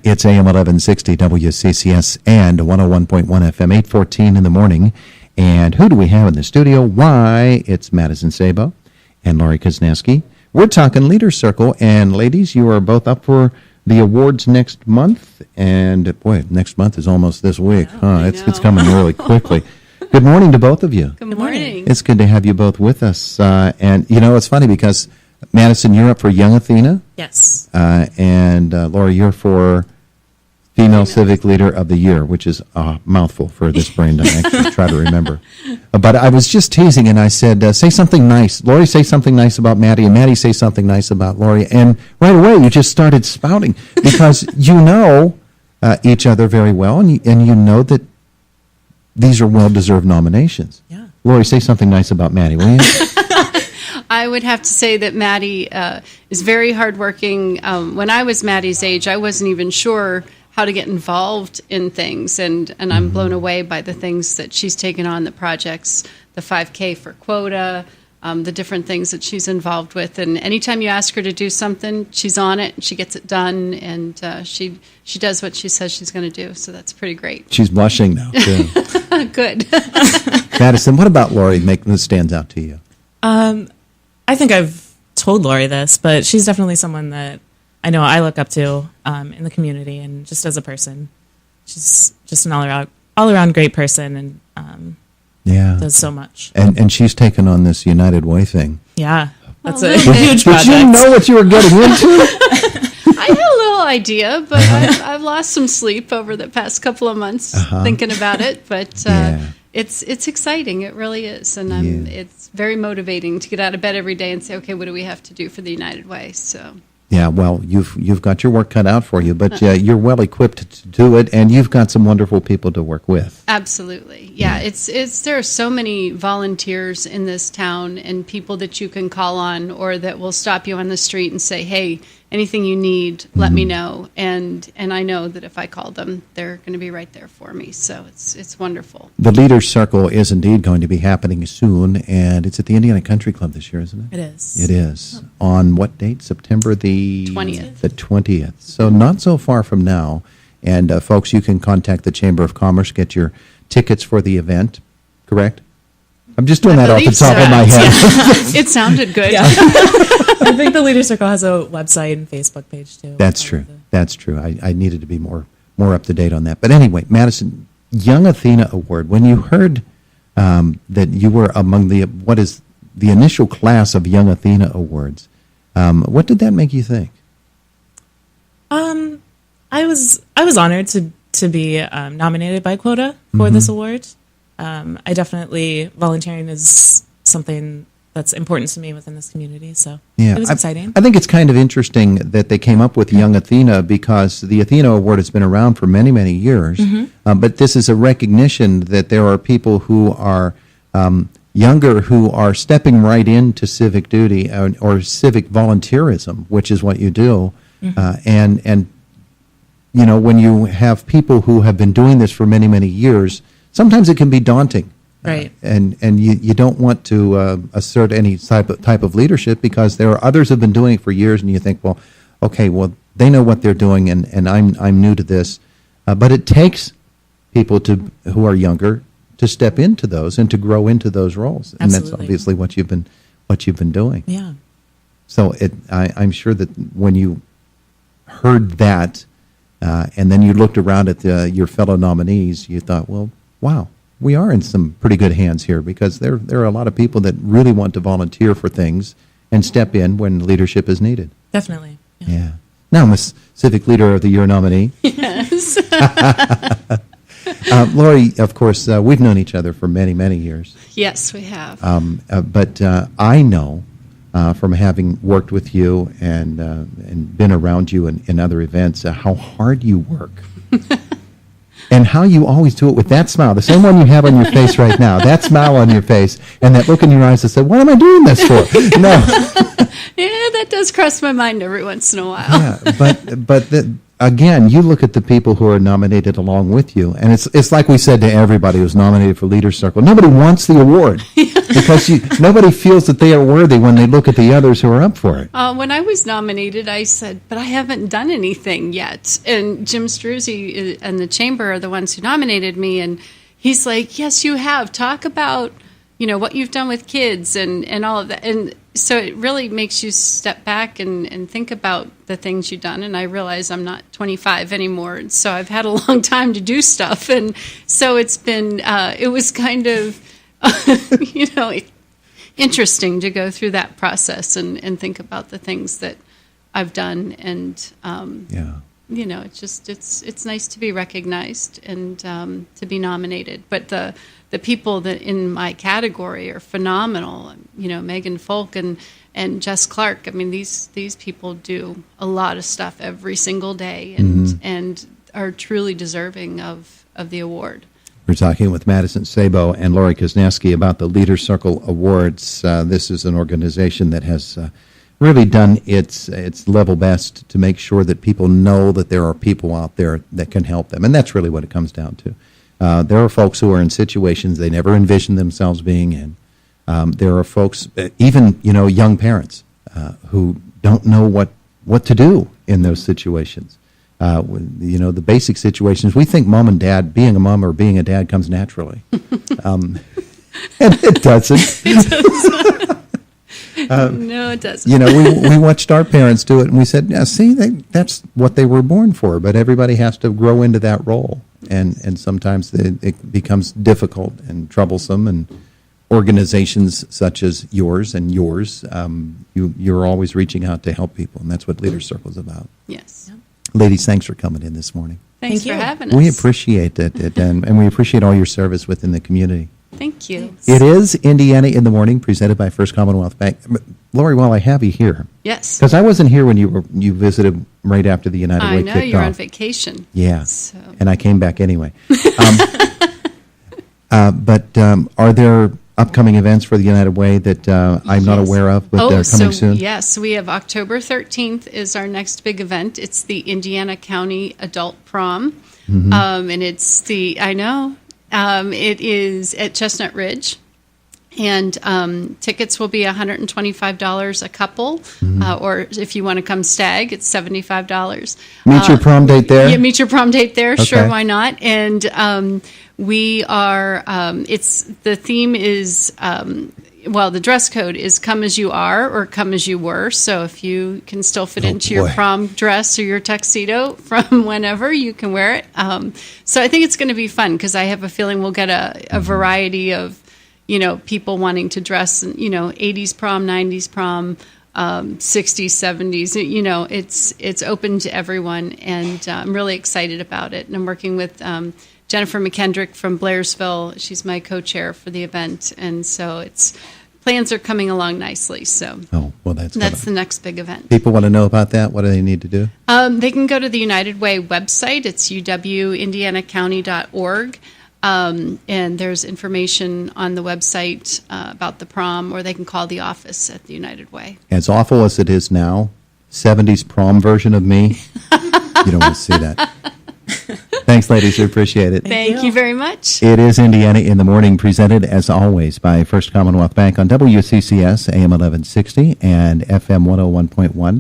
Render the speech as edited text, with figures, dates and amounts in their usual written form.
It's AM 1160 WCCS and 101.1 FM, 8:14 in the morning. And who do we have in the studio? Why, it's Madison Sabo and Laurie Kuzneski. We're talking Leaders Circle. And ladies, you are both up for the awards next month. And boy, next month is almost this week. It's coming really quickly. Good morning to both of you. Good morning. It's good to have you both with us. And, you know, it's funny because, Madison, you're up for Young Athena. Yes. And Laurie, you're for Female Civic Leader of the Year, which is a mouthful for this brain to actually try to remember. But I was just teasing, and I said, say something nice. Laurie, say something nice about Maddie, and Maddie, say something nice about Laurie. And right away, you just started spouting because you know each other very well, and you know that these are well-deserved nominations. Yeah. Laurie, say something nice about Maddie, will you? I would have to say that Maddie is very hardworking. When I was Maddie's age, I wasn't even sure how to get involved in things, and I'm blown away by the things that she's taken on, the projects, the 5K for quota, the different things that she's involved with. And anytime you ask her to do something, she's on it, and she gets it done, and she does what she says she's going to do. So that's pretty great. She's blushing now, too. Good. Madison, what about Laurie that stands out to you? I think I've told Laurie this, but she's definitely someone that I know I look up to in the community and just as a person. She's just an all-around great person and does so much. And she's taken on this United Way thing. Yeah, that's a huge project. Did you know what you were getting into? I had a little idea, but I've lost some sleep over the past couple of months thinking about it. But it's exciting. It really is. And it's very motivating to get out of bed every day and say, okay, what do we have to do for the United Way? So. Yeah, well, you've got your work cut out for you, but you're well equipped to do it, and you've got some wonderful people to work with. Absolutely, yeah. There are so many volunteers in this town, and people that you can call on, or that will stop you on the street and say, "Hey, anything you need, let me know." And I know that if I call them, they're going to be right there for me. So it's wonderful. The Leaders Circle is indeed going to be happening soon, and it's at the Indiana Country Club this year, isn't it? It is. It is. On what date? September the 20th. The 20th. So not so far from now. And folks, you can contact the Chamber of Commerce, get your tickets for the event. Correct? I'm just doing that off the top of my head. It sounded good. Yeah. I think the Leaders Circle has a website and Facebook page too. That's true. That's true. I needed to be more up to date on that. But anyway, Madison, Young Athena Award. When you heard that you were among the initial class of Young Athena Awards, what did that make you think? I was honored to be nominated by Quota for this award. I definitely, volunteering is something that's important to me within this community, so it was exciting. I think it's kind of interesting that they came up with Young Athena because the Athena Award has been around for many, many years, but this is a recognition that there are people who are younger who are stepping right into civic duty or civic volunteerism, which is what you do, and you know, when you have people who have been doing this for many, many years, sometimes it can be daunting. Right. And you don't want to assert any type of leadership because there are others who have been doing it for years, and you think, well, okay, well, they know what they're doing, and I'm new to this. But it takes people who are younger to step into those and to grow into those roles. And Absolutely. That's obviously what you've been doing. Yeah. So I'm sure that when you heard that, and then you looked around at your fellow nominees, you thought, well, wow, we are in some pretty good hands here because there are a lot of people that really want to volunteer for things and step in when leadership is needed. Definitely. Yeah. Now, Miss Civic Leader of the Year nominee. Yes. Laurie, of course, we've known each other for many, many years. Yes, we have. But I know from having worked with you and been around you in other events how hard you work. And how you always do it with that smile, the same one you have on your face right now, that smile on your face, and that look in your eyes that said, what am I doing this for? No. Yeah, that does cross my mind every once in a while. Yeah, but again, you look at the people who are nominated along with you, and it's like we said to everybody who's nominated for Leaders Circle. Nobody wants the award because nobody feels that they are worthy when they look at the others who are up for it. When I was nominated, I said, but I haven't done anything yet. And Jim Struzzi and the Chamber are the ones who nominated me, and he's like, yes, you have. Talk about, what you've done with kids and all of that. And so it really makes you step back and think about the things you've done. And I realize I'm not 25 anymore. And so I've had a long time to do stuff. And so it's been, it was kind of, interesting to go through that process and think about the things that I've done. And, it's nice to be recognized and to be nominated. But the people that in my category are phenomenal. Megan Folk and Jess Clark. I mean, these people do a lot of stuff every single day and are truly deserving of the award. We're talking with Madison Sabo and Laurie Kuzneski about the Leaders Circle Awards. This is an organization that has really done its level best to make sure that people know that there are people out there that can help them, and that's really what it comes down to. There are folks who are in situations they never envisioned themselves being in. There are folks, even young parents, who don't know what to do in those situations. The basic situations. We think mom and dad, being a mom or being a dad, comes naturally, and it doesn't. No, it doesn't. We watched our parents do it, and we said, "Yeah, see, that's what they were born for." But everybody has to grow into that role, and sometimes it becomes difficult and troublesome. And organizations such as yours, you're always reaching out to help people, and that's what Leaders Circle is about. Yes. Ladies, thanks for coming in this morning. Thanks for having us. We appreciate it, and we appreciate all your service within the community. Thank you. It is Indiana in the Morning, presented by First Commonwealth Bank. Laurie, while I have you here, yes, because I wasn't here when you visited right after the United Way kicked off. I know, you're on vacation. Yeah, so. And I came back anyway. But are there upcoming events for the United Way that I'm not aware of, but they're coming soon? Yes, we have October 13th is our next big event. It's the Indiana County Adult Prom, and it's it is at Chestnut Ridge, and tickets will be $125 a couple, or if you want to come stag, it's $75. Meet your prom date there? Yeah, meet your prom date there, okay. Sure, why not? And we are, the theme is, the dress code is come as you are or come as you were. So if you can still fit into your prom dress or your tuxedo from whenever, you can wear it. So I think it's going to be fun because I have a feeling we'll get a variety of, people wanting to dress, 80s prom, 90s prom, 60s, 70s. It's open to everyone, and I'm really excited about it. And I'm working with Jennifer McKendrick from Blairsville. She's my co-chair for the event, and so plans are coming along nicely. So, that's the next big event. People want to know about that. What do they need to do? They can go to the United Way website. It's uwindianacounty.org, and there's information on the website about the prom, or they can call the office at the United Way. As awful as it is now, 70s prom version of me, you don't want to see that. Thanks, ladies. We appreciate it. Thank you very much. It is Indiana in the Morning, presented, as always, by First Commonwealth Bank on WCCS AM 1160 and FM 101.1.